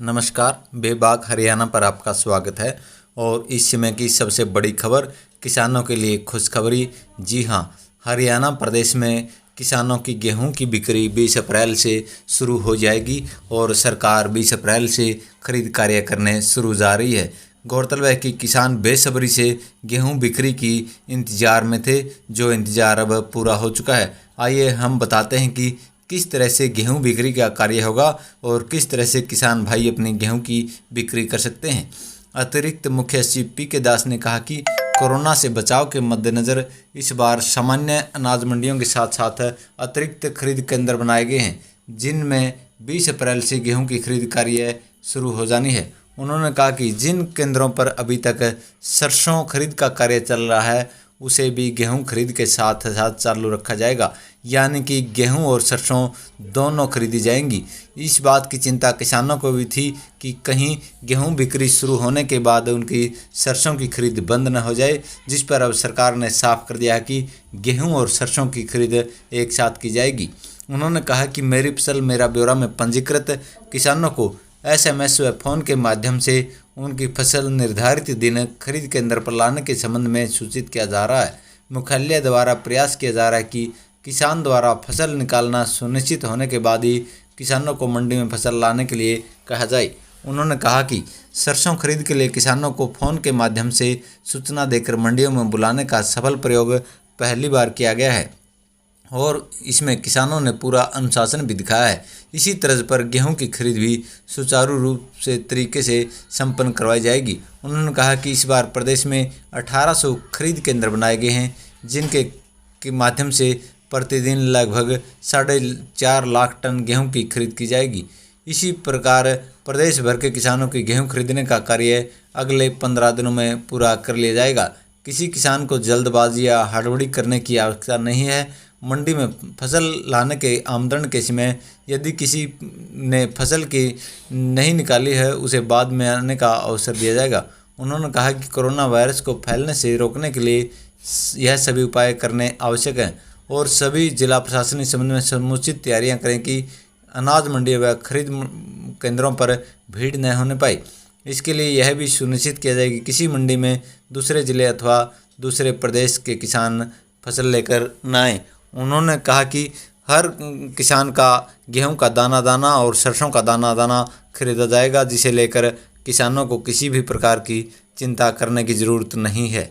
नमस्कार, बेबाक हरियाणा पर आपका स्वागत है। और इस समय की सबसे बड़ी खबर किसानों के लिए खुशखबरी। जी हां, हरियाणा प्रदेश में किसानों की गेहूं की बिक्री 20 अप्रैल से शुरू हो जाएगी और सरकार 20 अप्रैल से खरीद कार्य करने शुरू जा रही है। गौरतलब है कि किसान बेसब्री से गेहूं बिक्री की इंतजार में थे, जो इंतजार अब पूरा हो चुका है। आइए हम बताते हैं कि किस तरह से गेहूं बिक्री का कार्य होगा और किस तरह से किसान भाई अपनी गेहूं की बिक्री कर सकते हैं। अतिरिक्त मुख्य सचिव पी.के. दास ने कहा कि कोरोना से बचाव के मद्देनज़र इस बार सामान्य अनाज मंडियों के साथ साथ अतिरिक्त खरीद केंद्र बनाए गए हैं, जिनमें 20 अप्रैल से गेहूं की खरीद कार्य शुरू हो जानी है। उन्होंने कहा कि जिन केंद्रों पर अभी तक सरसों खरीद का कार्य चल रहा है, उसे भी गेहूं खरीद के साथ साथ चालू रखा जाएगा, यानी कि गेहूं और सरसों दोनों खरीदी जाएंगी। इस बात की चिंता किसानों को भी थी कि कहीं गेहूं बिक्री शुरू होने के बाद उनकी सरसों की खरीद बंद न हो जाए, जिस पर अब सरकार ने साफ कर दिया है कि गेहूं और सरसों की खरीद एक साथ की जाएगी। उन्होंने कहा कि मेरी फसल मेरा ब्यौरा में पंजीकृत किसानों को SMS व फ़ोन के माध्यम से उनकी फसल निर्धारित दिन खरीद केंद्र पर लाने के संबंध में सूचित किया जा रहा है। मुख्यालय द्वारा प्रयास किया जा रहा है कि किसान द्वारा फसल निकालना सुनिश्चित होने के बाद ही किसानों को मंडी में फसल लाने के लिए कहा जाए। उन्होंने कहा कि सरसों खरीद के लिए किसानों को फ़ोन के माध्यम से सूचना देकर मंडियों में बुलाने का सफल प्रयोग पहली बार किया गया है और इसमें किसानों ने पूरा अनुशासन भी दिखाया है। इसी तर्ज पर गेहूं की खरीद भी सुचारू रूप से तरीके से संपन्न करवाई जाएगी। उन्होंने कहा कि इस बार प्रदेश में 1800 खरीद केंद्र बनाए गए हैं, जिनके माध्यम से प्रतिदिन लगभग 4.5 लाख टन गेहूं की खरीद की जाएगी। इसी प्रकार प्रदेश भर के किसानों की गेहूं खरीदने का कार्य अगले 15 दिनों में पूरा कर लिया जाएगा। किसी किसान को जल्दबाजी या हड़बड़ी करने की आवश्यकता नहीं है। मंडी में फसल लाने के आमंत्रण के समय यदि किसी ने फसल की नहीं निकाली है, उसे बाद में आने का अवसर दिया जाएगा। उन्होंने कहा कि कोरोना वायरस को फैलने से रोकने के लिए यह सभी उपाय करने आवश्यक हैं और सभी जिला प्रशासन इस संबंध में समुचित तैयारियां करें कि अनाज मंडी व खरीद केंद्रों पर भीड़ न होने पाए। इसके लिए यह भी सुनिश्चित किया जाए कि किसी मंडी में दूसरे जिले अथवा दूसरे प्रदेश के किसान फसल लेकर न आएँ। उन्होंने कहा कि हर किसान का गेहूं का दाना दाना और सरसों का दाना दाना खरीदा जाएगा, जिसे लेकर किसानों को किसी भी प्रकार की चिंता करने की ज़रूरत नहीं है।